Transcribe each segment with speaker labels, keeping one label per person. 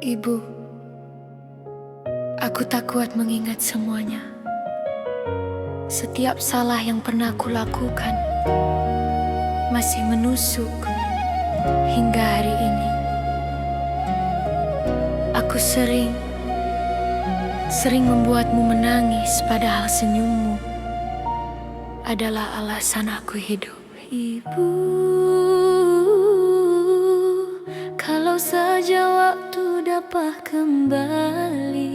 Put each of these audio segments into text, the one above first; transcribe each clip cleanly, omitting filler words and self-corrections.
Speaker 1: Ibu, aku tak kuat mengingat semuanya. Setiap salah yang pernah aku lakukan masih menusuk hingga hari ini. Aku sering membuatmu menangis, padahal senyummu adalah alasan aku hidup. Ibu, kalau saja waktu dapat kembali,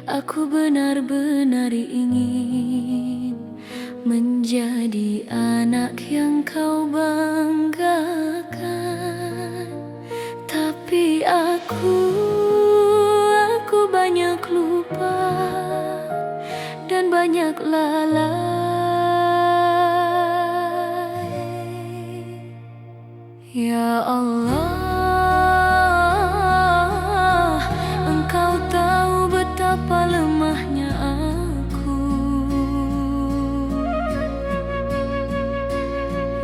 Speaker 1: aku benar-benar ingin menjadi anak yang kau banggakan. Tapi aku banyak lupa dan banyak lalai. Ya Allah, Engkau tahu betapa lemahnya aku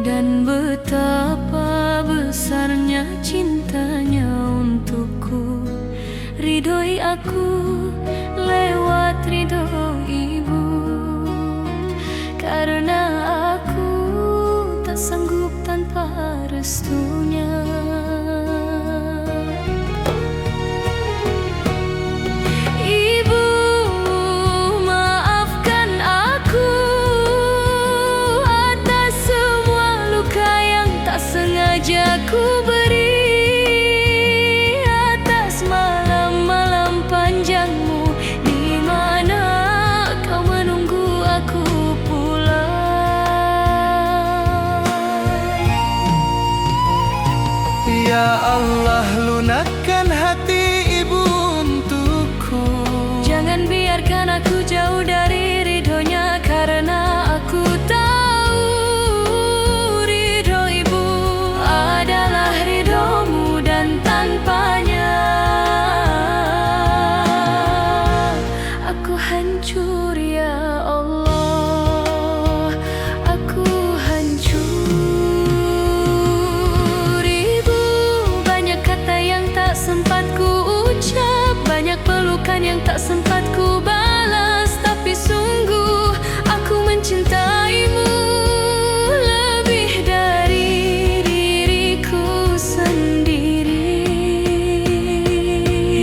Speaker 1: dan betapa besarnya cintanya untukku. Ridhoi aku lewat ridho ibu, karena aku tak sanggup tanpa restunya. Ibu, maafkan aku atas semua luka yang tak sengaja ku beri, atas malam-malam panjangmu di mana kau menunggu aku pulang.
Speaker 2: Ya Allah, lunakkan hati ibu untukku.
Speaker 1: Jangan biarkan aku jauh dari ridhonya, karena aku tahu ridho ibu adalah ridhomu, dan tanpanya aku hancur. Ya Allah, aku hancur. Ibu, banyak kata yang tak sempat ku ucap, banyak pelukan yang tak sempat ku balas, tapi sungguh aku mencintaimu lebih dari diriku sendiri.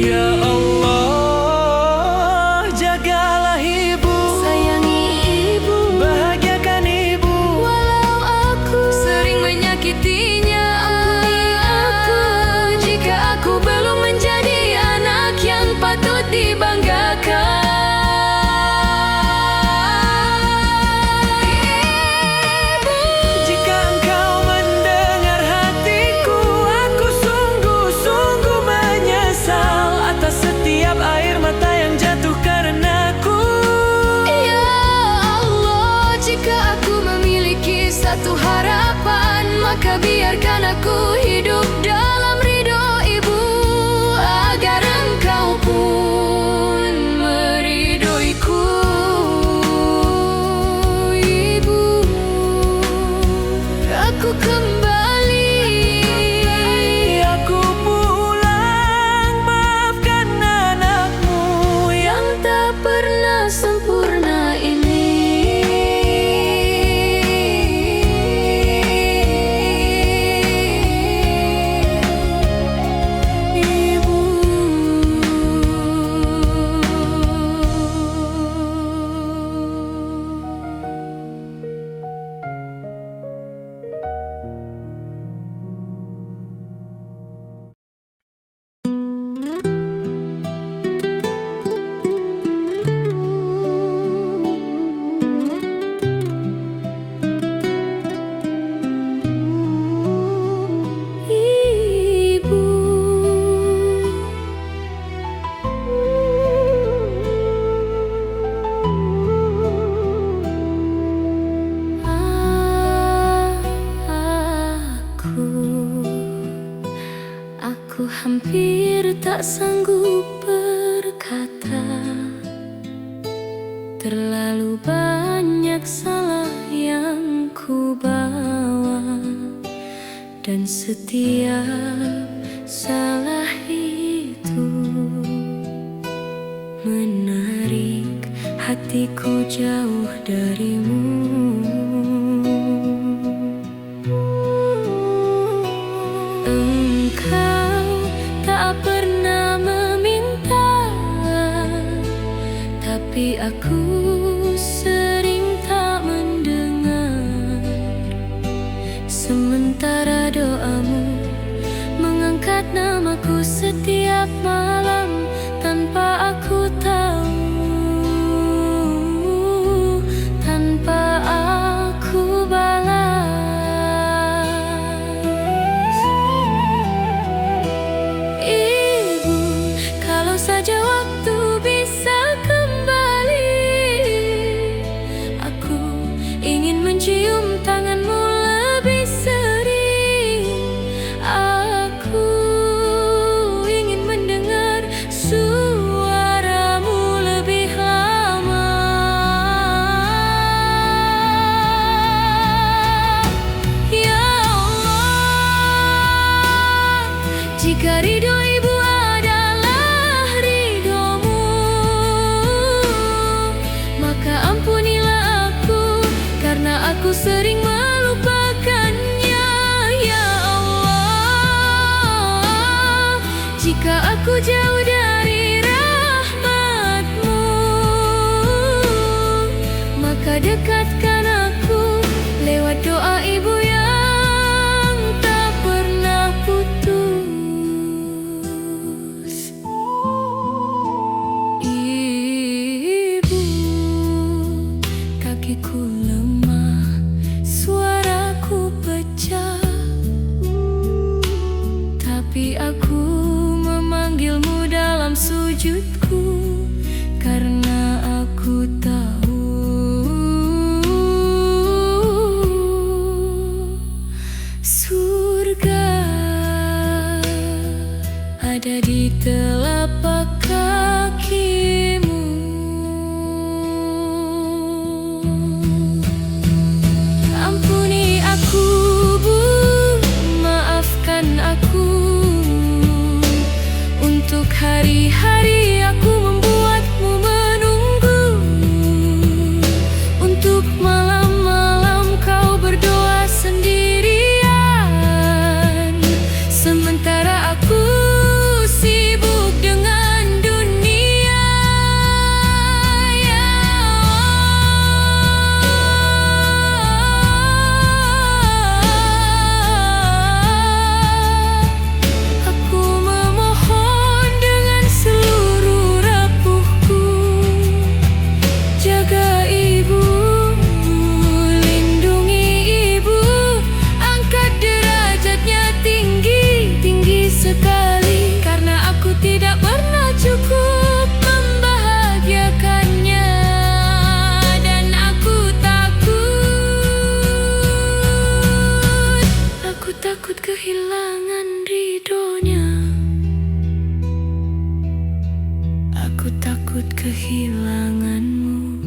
Speaker 2: Ya Allah, jagalah ibu,
Speaker 1: Sayangi ibu,
Speaker 2: bahagiakan ibu.
Speaker 1: walau aku sering menyakitinya. Ampuni aku jika aku belum menjadi anak yang patut dibanggakan. Ibu,
Speaker 2: Jika engkau mendengar hatiku, aku sungguh-sungguh menyesal atas setiap air mata yang jatuh karenaku.
Speaker 1: ya Allah, jika aku memiliki satu harapan, maka biarkan aku hidup dalam ridho ibu, agar engkau pun meridhoiku. Ibu, aku kembali,
Speaker 2: Aku pulang, maafkan anakmu
Speaker 1: yang tak pernah sempurna ini. Ibu, ibu, aku hampir tak sanggup berkata Terlalu banyak salah yang ku bawa, dan setiap salah itu menarik hatiku jauh darimu. Engkau tak pernah meminta, tapi aku sering tak mendengar. Sementara doamu mengangkat namaku setiap malam tanpa aku tahu, tanpa aku balas. Ibu, kalau saja waktu bisa kembali, aku ingin mencium tanganmu lebih sering. Aku ingin mendengar suaramu lebih lama. Ya Allah, jika ridho ibu adalah ridhomu, maka ampunilah aku, karena aku sering melupakannya. Ya Allah, jika aku jauh dari rahmatmu, maka dekatkan aku lewat doa ibu yang tak pernah putus. Ibu, kakiku lemah, suaraku pecah, tapi aku memanggilmu dalam sujudku, karena aku tahu surga ada di telapak kakimu. Ampuni aku, Bu, maafkan aku untuk hari-hari aku membuatmu menunggu, untuk malam-malam kau berdoa sendirian, sementara aku sibuk dengan dunia. Ya Allah, aku memohon dengan seluruh rapuhku, jaga ibu, lindungi ibu, angkat derajatnya tinggi-tinggi sekali, karena aku tidak pernah cukup membahagiakannya, dan aku takut kehilangan ridhonya. Aku takut kehilanganmu,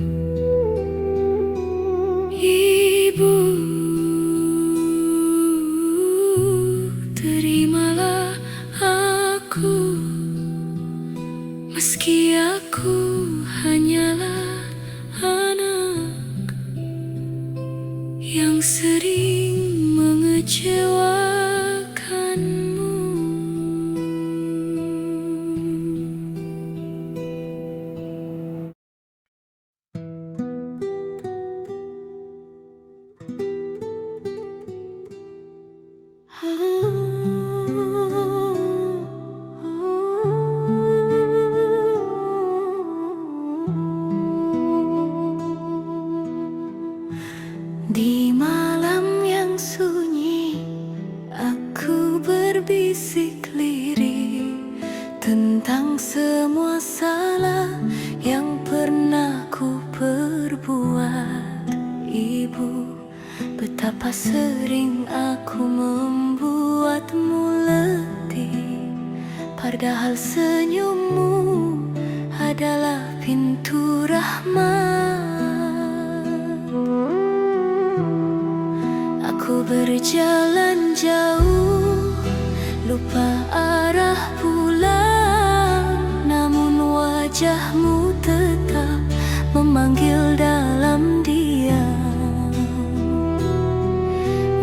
Speaker 1: Ibu. Terimalah aku, meski aku hanyalah anak yang sering mengecewakanmu. Di malam yang sunyi, aku berbisik lirih tentang semua salah yang pernah ku perbuat. Ibu, betapa sering aku membuatmu letih, padahal senyummu adalah pintu rahmat. Berjalan jauh, lupa arah pulang, namun wajahmu tetap memanggil dalam diam.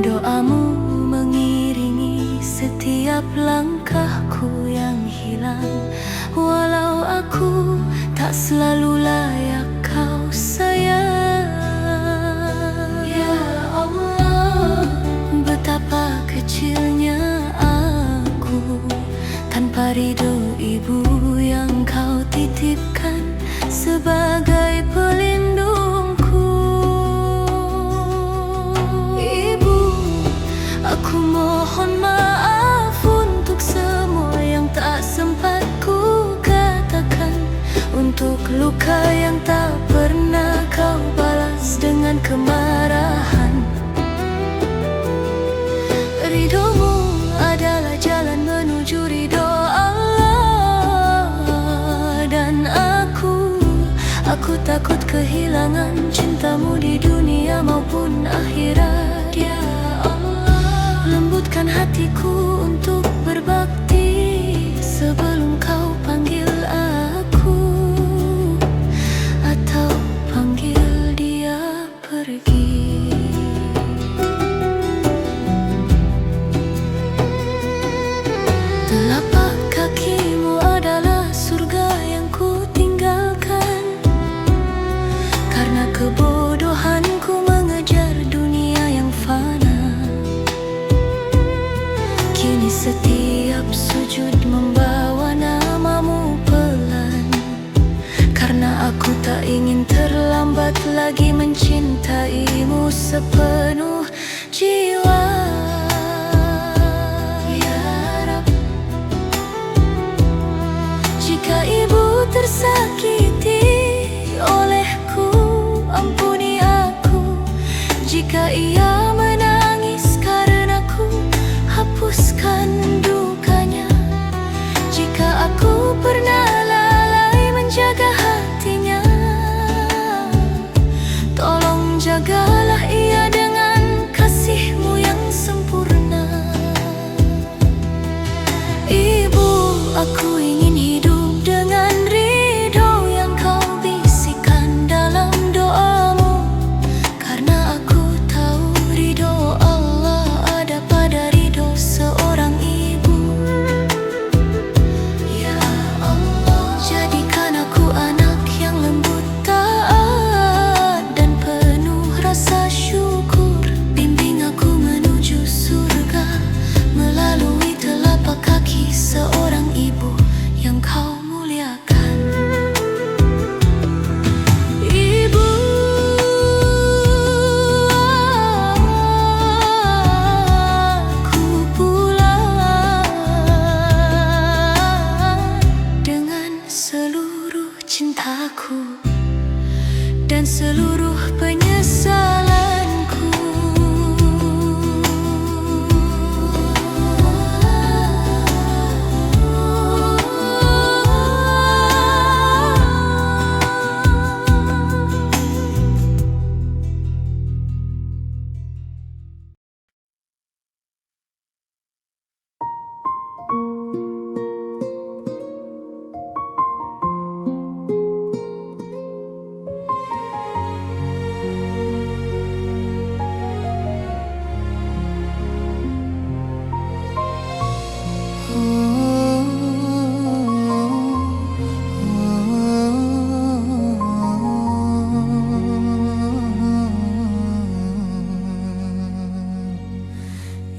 Speaker 1: Doamu mengiringi setiap langkahku yang hilang, walau aku tak selalu layak kau sayang. Ya Allah, betapa kecilnya aku tanpa ridho ibu yang kau titipkan sebagai pelindungku. Ibu, aku mohon maaf untuk semua yang tak sempat ku katakan, untuk luka yang tak pernah kau balas dengan kemarahan. Ridhomu adalah jalan menuju ridho Allah, dan aku takut kehilangan cintamu di dunia maupun akhirat. Ya Allah, lembutkan hatiku untuk berbakti sebelum kau panggil aku atau panggil dia pergi. Telapak kakimu adalah surga yang ku tinggalkan, karena kebodohanku mengejar dunia yang fana. Kini setiap sujud membawa namamu pelan, karena aku tak ingin terlambat lagi mencintaimu sepenuh jiwa. Ya Rab, jika ibu tersakiti olehku, ampuni aku. Jika ia menangis karenaku, hapuskan dukanya. Jika aku pernah lalai menjaga hatinya, tolong jagalah ia dengan kasih-Mu yang sempurna. Ibu, aku ingin hidup dengan ridho yang kau bisikan dalam doamu, karena aku tahu ridho Allah ada pada ridho seorang ibu. Ya Allah, jadikan aku anak yang lembut, taat, dan penuh rasa syukur. Bimbing aku menuju surga melalui telapak kaki seorang ibu yang kau muliakan. Ibu, aku pulang dengan seluruh cintaku dan seluruh penyesalanku.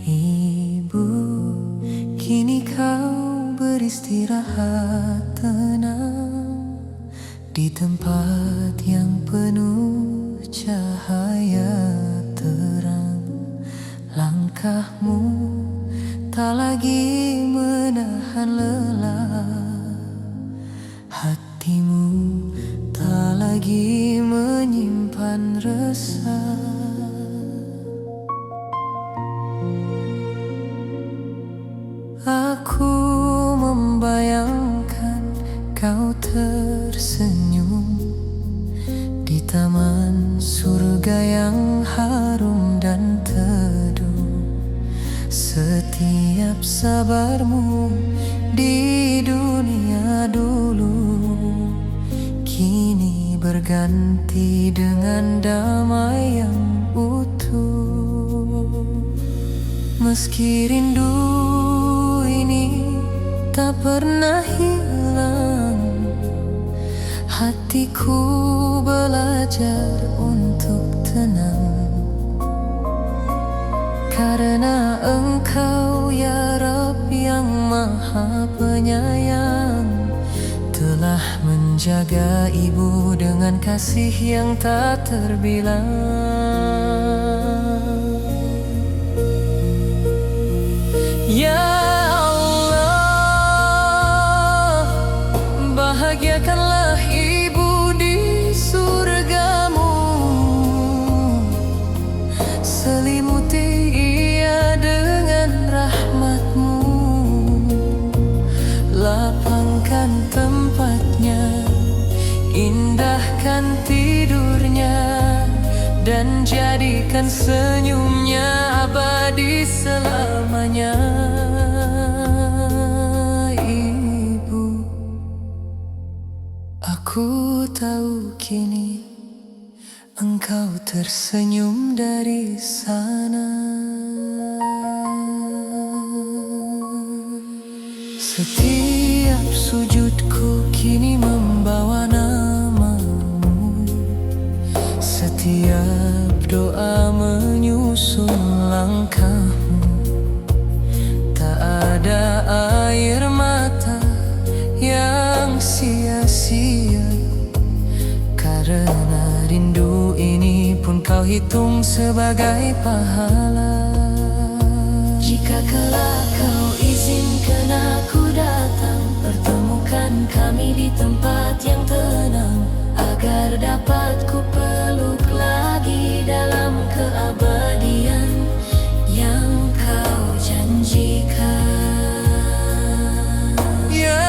Speaker 1: Ibu, kini kau beristirahat tenang di tempat yang penuh cahaya terang. Langkahmu tak lagi menahan lelah, hatimu tak lagi menyimpan resah. Aku membayangkan kau tersenyum di taman surga yang harum dan teduh.
Speaker 2: sabarmu di dunia dulu kini berganti dengan damai yang utuh. Meski rindu ini tak pernah hilang, hatiku belajar untuk tenang. Karena Engkau ya Rabb yang Maha Penyayang telah menjaga ibu dengan kasih yang tak terbilang. Ya Allah, bahagiakanlah ibu di surgamu, selimuti ia dengan rahmatmu, lapangkan tempatnya, indahkan tidurnya, dan jadikan senyumnya abadi selamanya. Ibu, aku tahu kini Engkau tersenyum dari sana. Setiap sujudku kini membawa namamu, setiap doa menyusul langkahmu. Tak ada air mata yang sia-sia, karena rindu ini pun kau hitung sebagai pahala. Jika kelak kau izinkan aku datang, pertemukan kami di tempat yang tenang, agar dapat ku peluk lagi dalam keabadian yang kau janjikan. Ya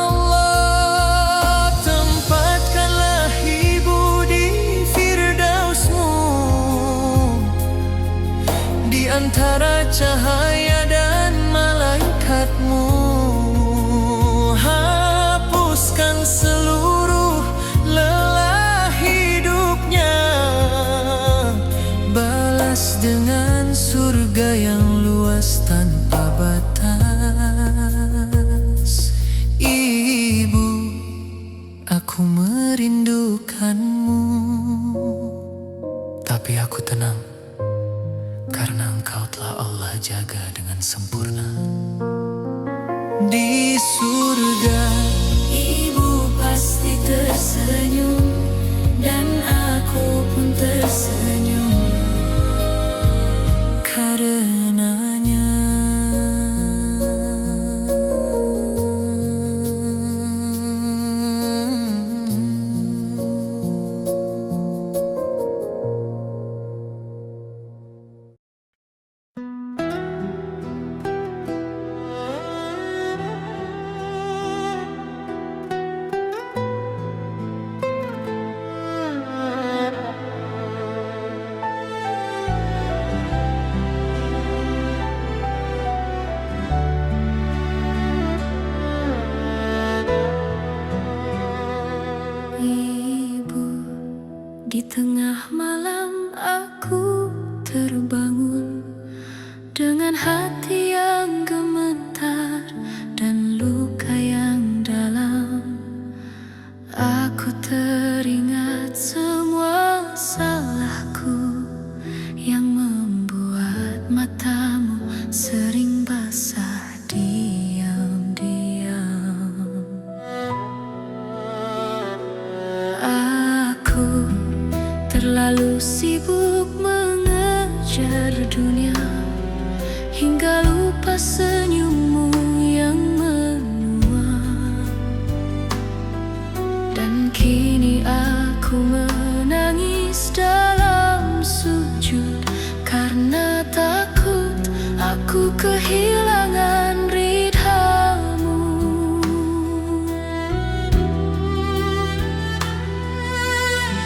Speaker 2: Allah, tempatkanlah ibu di firdausmu, di antara cahaya dan malaikatmu. Hapuskan seluruh lelah hidupnya, balas dengan surga yang luas tanpa batas. Ibu, aku merindukanmu, tapi aku tenang karena Engkau telah Allah jaga dengan sempurna. Di surga ibu pasti tersenyum, dan aku pun tersenyum karenanya. Di tengah malam aku terbangun dengan hati yang gemetar dan luka yang dalam. Aku teringat semua salahku yang membuat matamu sering basah diam-diam. Aku terlalu sibuk mengejar dunia hingga lupa senyummu yang menua. Dan kini aku menangis dalam sujud karena takut aku kehilangan ridhamu.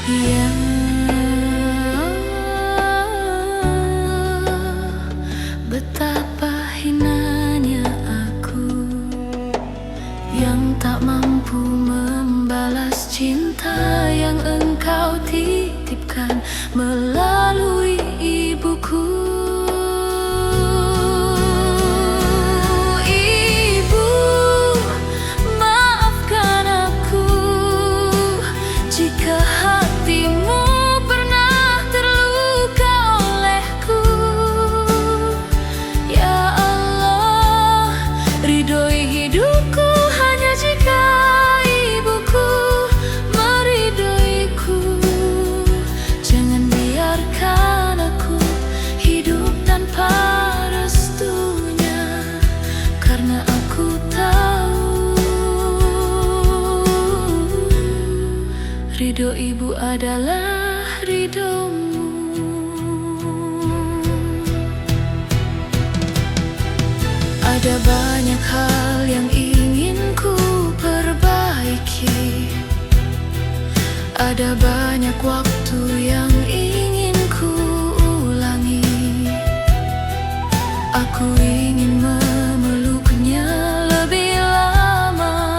Speaker 2: Ya betapa
Speaker 1: yang engkau titipkan melalui ibuku. Ibu, maafkan aku jika hatimu pernah terluka olehku. Ya Allah, ridhoi hidupku hanya jika ibuku meridhoiku. Jangan biarkan aku hidup tanpa restunya, karena aku tahu ridho ibu adalah ridhomu. Ada banyak hal yang ingin ku perbaiki, ada banyak waktu yang ingin ku ulangi. Aku ingin memeluknya lebih lama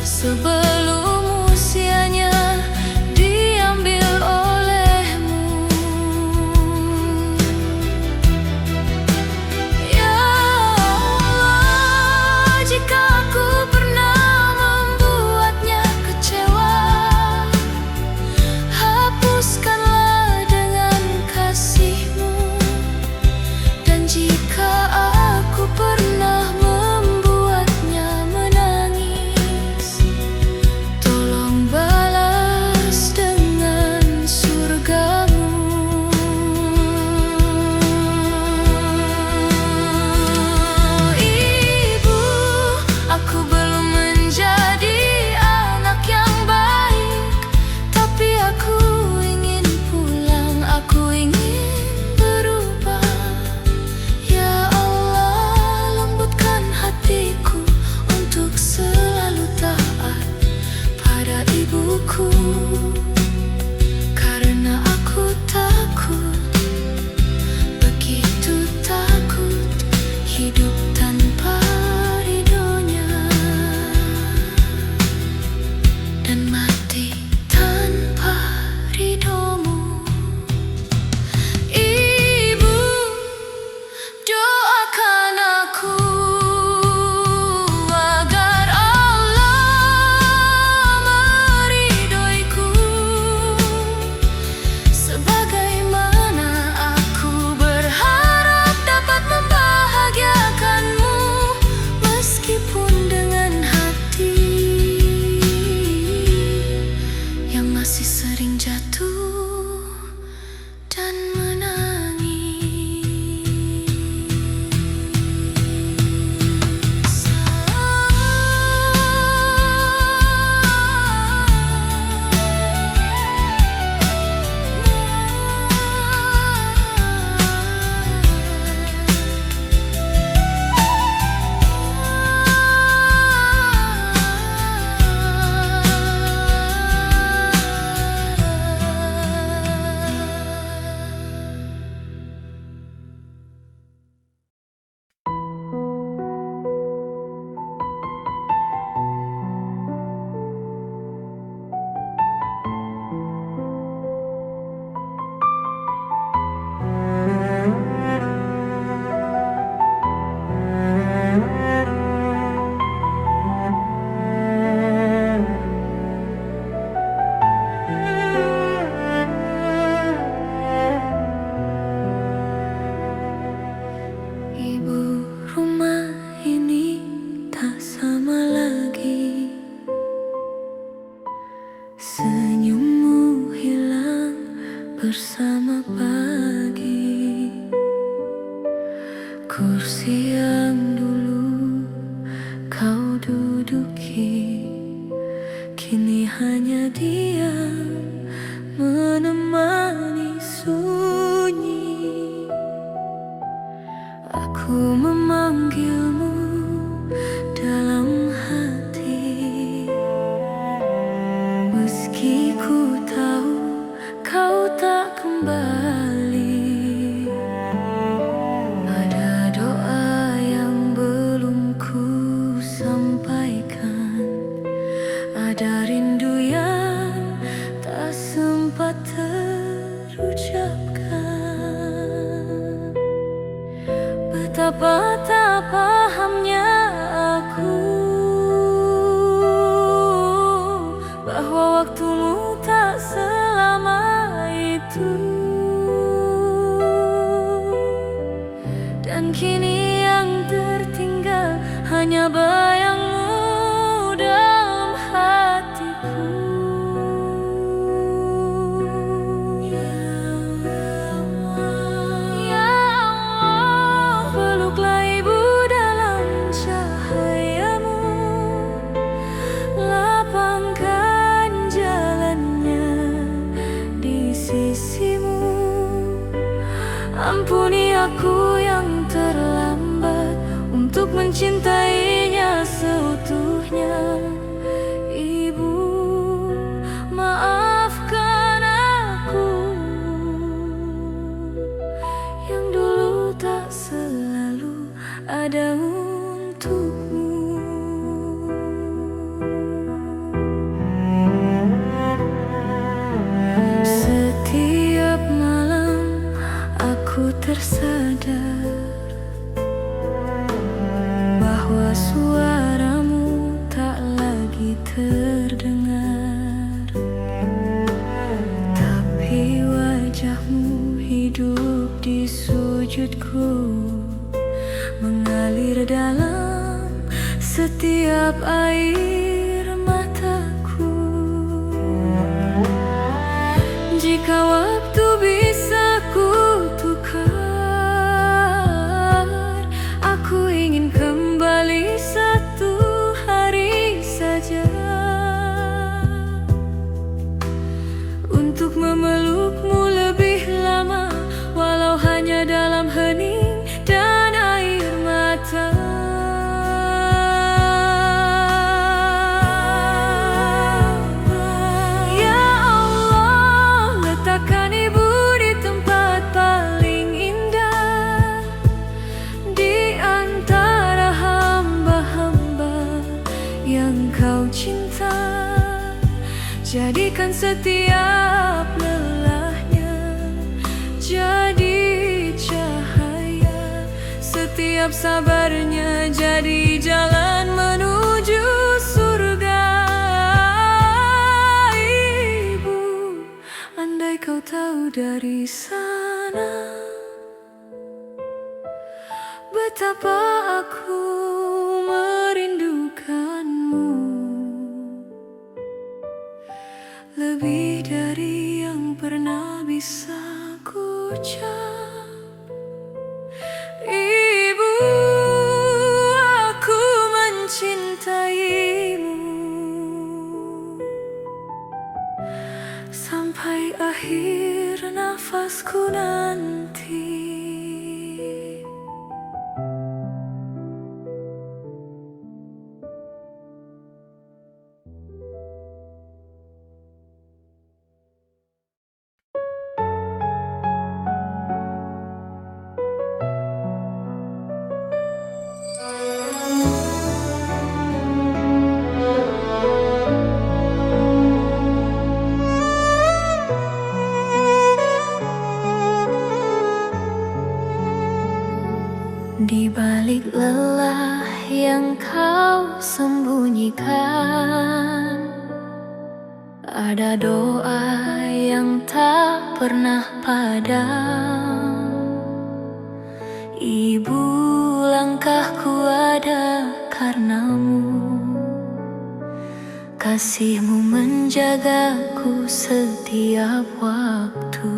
Speaker 1: sebelum usianya diambil olehmu. Ya Allah, jika aku pernah membuatnya kecewa, hapuskanlah dengan kasih-Mu. Dan jika aku pernah membuatnya menangis, tolong balas dengan surga-Mu. Ibu, aku belum menjadi anak yang baik, tapi aku ingin pulang, aku ingin berubah. Ya Allah, lembutkan hatiku untuk selalu taat pada ibuku, karena aku takut, begitu takut hidup tanpa ridhonya dan mati tanpa ridhomu. Ibu, doakan aku agar Allah meridhoiku, sebagaimana aku berharap dapat membahagiakanmu meskipun dengan hati yang masih sering jatuh dan menangis. Ibu, rumah ini tak sama lagi. Senyummu hilang bersama pagi. Kursi yang dulu kau duduki, kini hanya diam menemani sunyi. Aku memanggilmu dalam hati, meski ku tahu kau tak kembali. Ada doa yang belum ku sampaikan, ada rindu yang waktu. Dan kini yang tertinggal hanya bayangmu dalam hatiku. Ya Allah, peluklah ibu dalam cahayamu, lapangkan jalannya di sisimu. Ampuni aku yang terlambat untuk mencintainya seutuhnya. Ibu, maafkan aku yang dulu tak selalu ada untukmu. Setiap malam aku tersadar bahwa suaramu tak lagi terdengar, tapi wajahmu hidup di sujudku, mengalir dalam setiap air mataku. Jika waktu bisa ku tukar, aku ingin kembali satu hari saja untuk memelukmu lebih lama, walau hanya dalam hening dan air mata. Ya Allah, letakkan ibu di tempat paling indah di antara hamba-hamba yang kau cinta. Jadikan setiap lelahnya jadi cahaya, setiap sabarnya jadi jalan menuju surga. Ibu, andai kau tahu dari sana betapa aku merindukanmu, lebih dari yang pernah bisa ku ucap. Ibu, aku mencintaimu sampai akhir nafasku nanti. Di balik lelah yang kau sembunyikan, ada doa yang tak pernah padam. Ibu, langkahku ada karenamu, kasihmu menjagaku setiap waktu.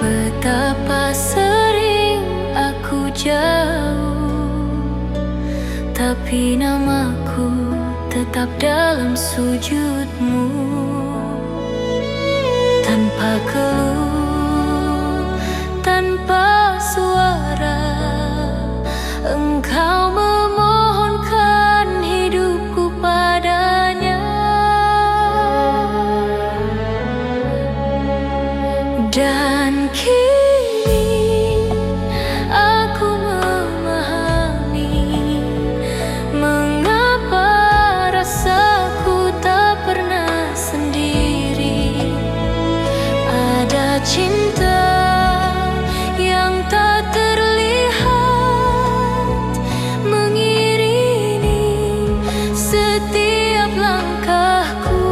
Speaker 1: Betapa sering aku jauh, tapi namaku tetap dalam sujudmu. Tanpa keluh, tanpa suara, engkau memohonkan hidupku padanya. Dan kini aku memahami mengapa rasaku tak pernah sendiri. Ada cinta yang tak terlihat mengiringi setiap langkahku.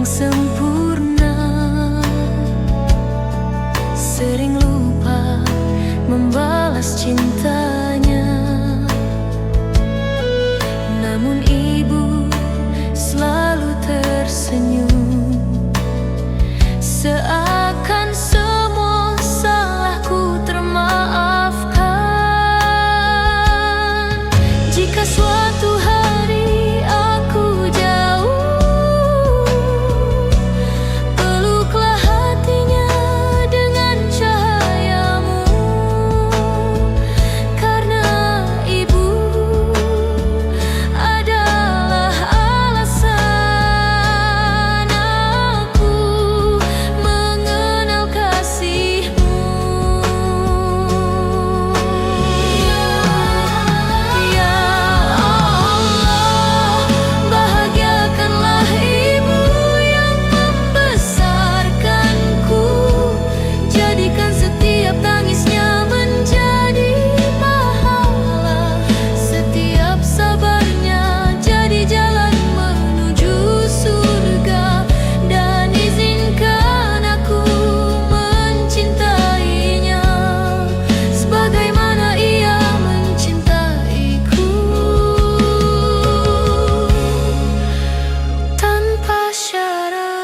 Speaker 1: yang sempurna. Sering lupa membalas cintanya, namun ibu selalu tersenyum, seakan semua salahku termaafkan. Jika suatu hari aku jauh, peluklah hatinya dengan cahayamu, karena ibu adalah alasan aku mengenal kasihmu. Ya Allah, bahagiakanlah ibu yang membesarkanku, jadikan setiap tangisnya menjadi pahala, setiap sabarnya jadi jalan menuju surga, dan izinkan aku mencintainya sebagaimana ia mencintaiku, tanpa syarat.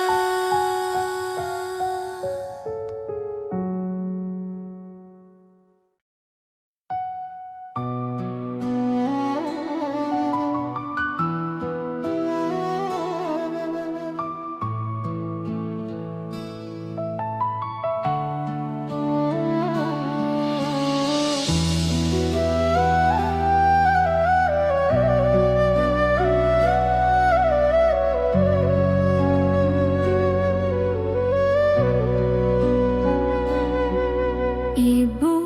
Speaker 1: Ibu,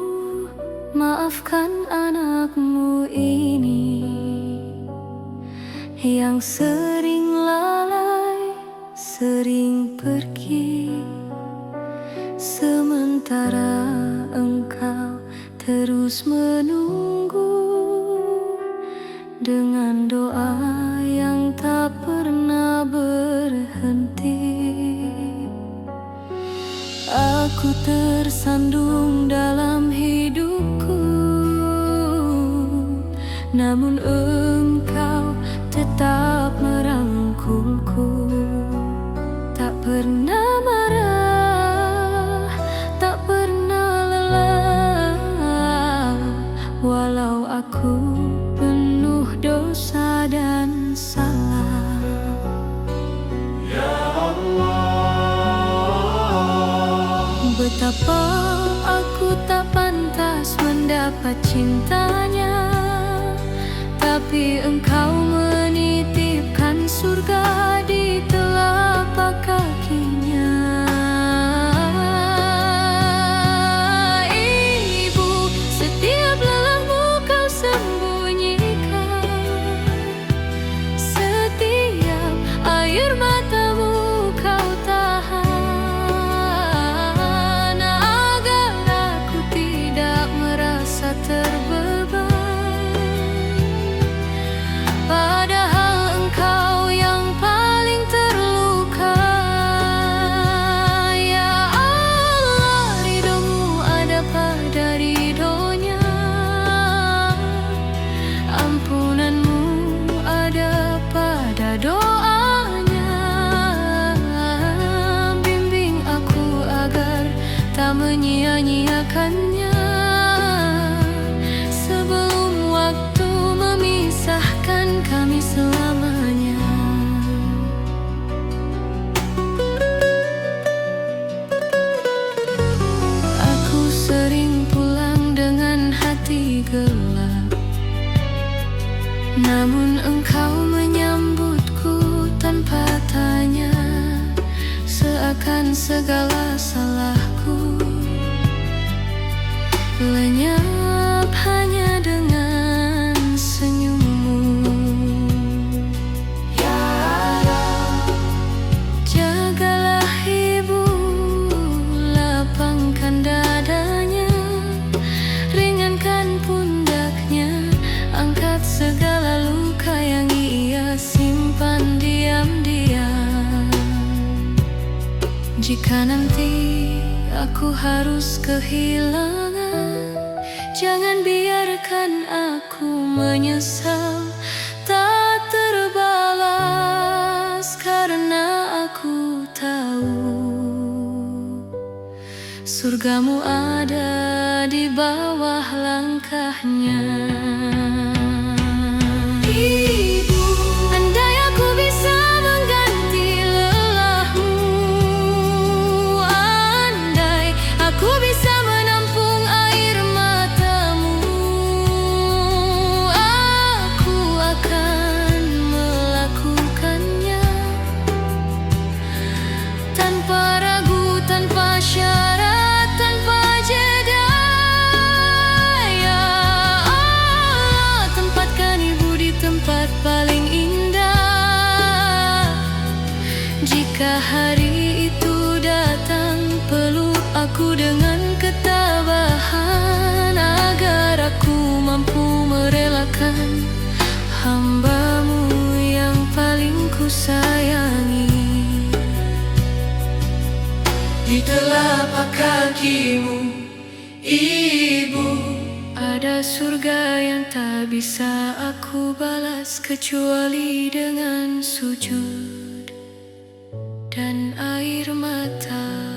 Speaker 1: maafkan anakmu ini yang sering lalai, sering pergi, sementara engkau terus menunggu dengan doa yang tak pernah berhenti. Aku tersandung dalam hidupku, namun engkau tetap merangkulku. Tak pernah marah, tak pernah lelah, walau aku penuh dosa dan salah. Betapa aku tak pantas mendapat cintanya, tapi engkau menitipkan surga di telapak kakinya. Ibu, setiap lelahmu kau sembunyikan, setiap air matamu kau tahan, terbeban. Padahal engkau yang paling terluka. Ya Allah, ridhomu ada pada ridhonya, ampunanmu ada pada doanya. Bimbing aku agar tak menyia-nyiakannya sebelum waktu memisahkan kami selamanya. Aku sering pulang dengan hati gelap, namun engkau menyambutku tanpa tanya, seakan segala salahku lenyap hanya dengan senyummu. Ya Rab, jagalah ibu, lapangkan dadanya, ringankan pundaknya, angkat segala luka yang ia simpan diam-diam. Jika nanti aku harus kehilangan, jangan biarkan aku menyesal tak terbalas, karena aku tahu surgamu ada di bawah langkahnya. Ibu, andai aku bisa mengganti lelahmu, andai aku bisa menampung air matamu, aku akan melakukannya tanpa ragu, tanpa syarat, tanpa jeda. Ya Allah, tempatkan ibu di tempat paling indah. Jika hari itu datang, peluk aku dengan ketabahan, agar aku mampu merelakan hamba-Mu yang paling ku sayangi. Di telapak kakimu, Ibu, ada surga yang tak bisa aku balas kecuali dengan sujud dan air mata.